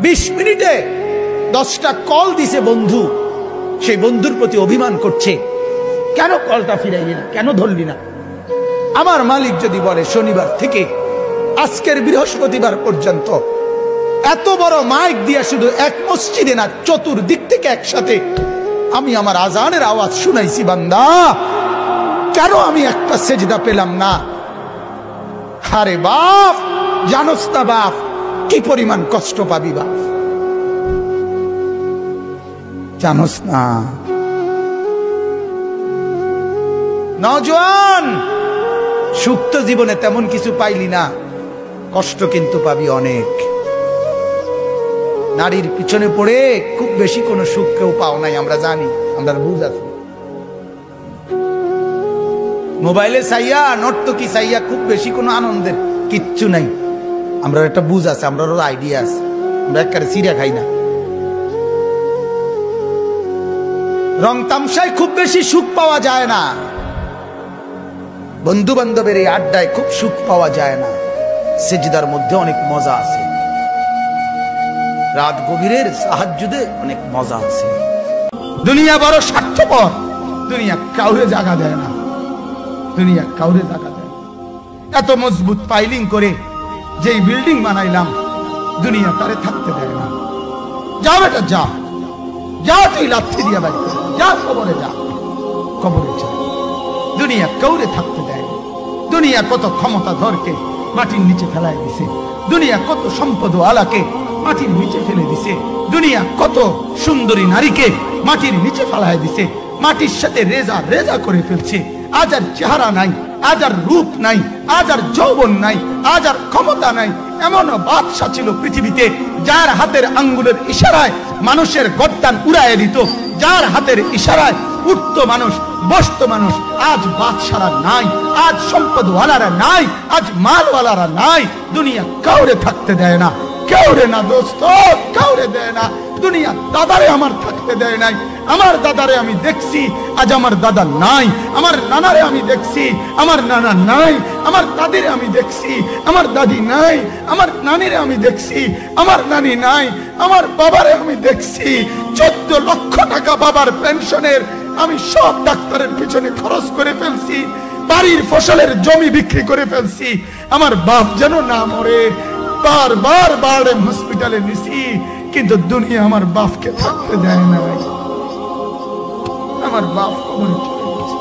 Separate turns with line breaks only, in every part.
20 মিনিটে 10টা কল দিছে বন্ধু, সেই বন্ধুর প্রতি অভিমান করছে, কেন কলটা ফিরাইলি না, কেন ধরলি না। আমার মালিক যদি বলে শনিবার থেকে আজকের বৃহস্পতিবার পর্যন্ত এত বড় মাইক দিয়া শুধু এক মসজিদে না, চতুর্দিক থেকে একসাথে আমি আমার আজানের আওয়াজ শুনাইছি, বান্দা কেন আমি একটা সেজদা পেলাম না। আরে বাপ, জানোস না বাপ কি পরিমাণ কষ্ট পাবি বাপ, জানোস না। নওজোয়ান, সুখ তো জীবনে তেমন কিছু পাইলি না, কষ্ট কিন্তু পাবি অনেক। নারীর পিছনে পড়ে খুব বেশি কোনো সুখ কেউ পাও নাই, আমরা জানি, আমরা বুঝ আছি। মোবাইলে চাইয়া, নর্তকী চাইয়া খুব বেশি কোনো আনন্দের কিচ্ছু নাই, আমরা একটা বুঝ আছে, আমরা আইডিয়া আছে, আমরা একেবারে চিড়া খাই না। রং তামসায় খুব বেশি সুখ পাওয়া যায় না, বন্ধু বান্ধবের এই আড্ডায় খুব সুখ পাওয়া যায় না। সেজদার মধ্যে অনেক মজা আছে, রাত গভীরের তাহাজ্জুদে অনেক মজা আছে। দুনিয়া বড় স্বার্থপর, দুনিয়া কাউরে জায়গা দেয় না, দুনিয়া কাউরে জায়গা দেয় না। এত মজবুত পাইলিং করে যেই বিল্ডিং বানাইলাম, দুনিয়া তারে থাকতে দেয় না। যা বেটা যা, যা তুই লাথি দিয়া বাইর করে যা, কবরে যা, কবরে যা। দুনিয়া কাউরে থাকতে দেয় না। দুনিয়া কত ক্ষমতা ধরকে মাটির নিচে ফেলায় দিছে, দুনিয়া কত সম্পদ আলাকে মাটির নিচে ফেলে দিছে, দুনিয়া কত সুন্দরী নারীকে মাটির নিচে ফেলায় দিছে, মাটির সাথে রেজা রেজা করে ফেলছে। আজ আর চেহারা নাই, আজ আর রূপ নাই, আজ আর যৌবন নাই, আজ আর ক্ষমতা নাই। এমন বাদশা ছিল পৃথিবীতে যার হাতের আঙ্গুলের ইশারায় মানুষের গর্দান উড়াইয়া দিত, যার হাতের ইশারায় উঠত মানুষ, বসত মানুষ। আজ বাদশারা নাই, আজ সম্পদওয়ালারা নাই, আজ মালওয়ালারা নাই। দুনিয়া কাউরে থাকতে দেয় না, কাউরে না দোস্ত, কাউরে দেয় না। দুনিয়া দাদারে আমার থাকতে দেয় নাই। আমার দাদারে আমি দেখছি, আজ আমার দাদা নাই। আমার নানারে আমি দেখছি, আমার নানা নাই। আমার দাদিরে আমি দেখছি, আমার দাদি নাই। আমার নানিরে আমি দেখছি, আমার নানি নাই। আমার বাবারে আমি দেখছি, 14 লক্ষ টাকা বাবার পেনশনের আমি সব ডাক্তারের পিছনে খরচ করে ফেলছি, বাড়ির ফসলের জমি বিক্রি করে ফেলছি। আমার বাপ যেন না মরে বারবার বারে হসপিটালে নিছি, কিন্তু দুনিয়া আমার বাপকে থাকতে দেয় না। আমার বাপ কবরে চলে গেছে,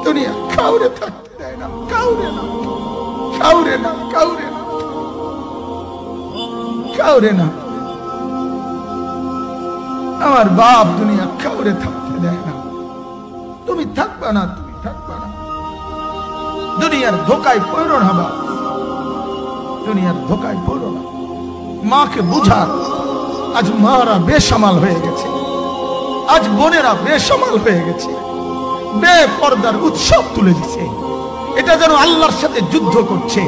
দুনিয়া কাউরে থাকতে দেয় না, কাউরে না, কাউরে না, কাউরে না, কাউরে না। আমার বাপ দুনিয়া কাউরে থাকতে দেয় না। তুমি থাকবা না, তুমি থাকবা না। দুনিয়ার ধোকায় পড়ো না বাপ, দুনিয়ার ধোকায় পড়ো না। মাকে বুঝা, আজ মারা বেসামাল হয়ে গেছে, আজ বোনেরা বেসামাল হয়ে গেছে, বেপর্দার উৎসব তুলে দিছে। এটা যেন আল্লাহর সাথে যুদ্ধ করছে।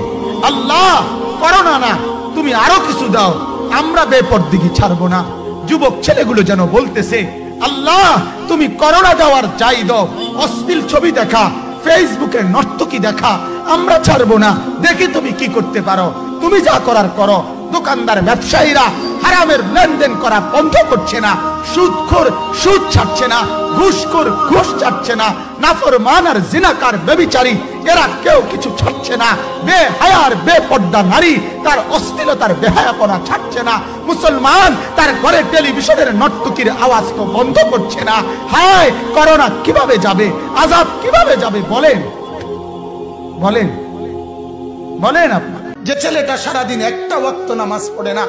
আল্লাহ করোনা না, তুমি আরো কিছু দাও, আমরা বেপরদিগি ছাড়বো না। যুবক ছেলেগুলো যেন বলতেছে, আল্লাহ তুমি করোনা দেওয়ার চাই দাও, অশ্লীল ছবি দেখা, ফেসবুকে নর্তকী দেখা আমরা ছাড়বো না। দেখি তুমি কি করতে পারো, তুমি যা করার করো। দোকানদার ব্যবসায়ীরা হারামের লেনদেন করা বন্ধ করছে না, সুদখোর সুদ ছাড়ছে না, ঘুষখোর ঘুষ ছাড়ছে না, নাফরমান আর জিনাকার ব্যভিচারী এরা কেউ কিছু ছাড়ছে না। বেহায়ার বেপর্দা নারী তার অশ্লীলতার বেহায়াপনা ছাড়ছে না। মুসলমান তার ঘরে টেলিভিশনের নর্তকীর আওয়াজ তো বন্ধ করছে না। হায় করোনা কিভাবে যাবে, আযাব কিভাবে যাবে বলেন, বলেন, বলেন আপনারা। যে ছেলেটা সারাদিন একটা ওয়াক্ত নামাজ পড়ে না,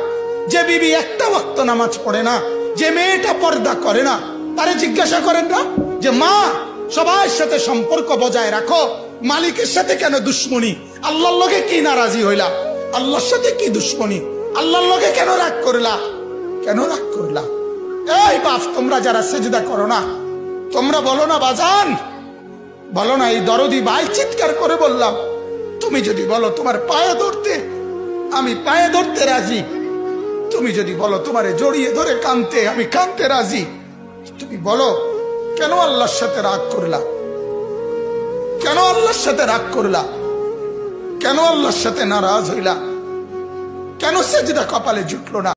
যে বিবি একটা ওয়াক্ত নামাজ পড়ে না, যে মেয়েটা পর্দা করে না, তারে জিজ্ঞাসা করেন না যে মা সবার সাথে সম্পর্ক বজায় রাখো, মালিকের সাথে কেন দুশ্মনী, আল্লাহর লগে কি নারাজি হইলা, আল্লাহর সাথে কি দুশ্মনী, আল্লাহর লগে কেন রাগ করলা, কেন রাগ করলা। এই বাপ, তোমরা যারা সেজদা করো না, তোমরা বলো না বাজান, বলো না। এই দরদি ভাই চিৎকার করে বললাম, তুমি যদি বলো তোমার পায়ে ধরতে, আমি পায়ে ধরতে রাজি। তুমি যদি বলো তোমারে জড়িয়ে ধরে কাঁদতে, আমি কাঁদতে রাজি। তুমি বলো কেন আল্লাহর সাথে রাগ করলা, কেন আল্লাহর সাথে রাগ করলা, কেন আল্লাহর সাথে নারাজ হইলা, কেন সেজদা কপালে জুটলো না।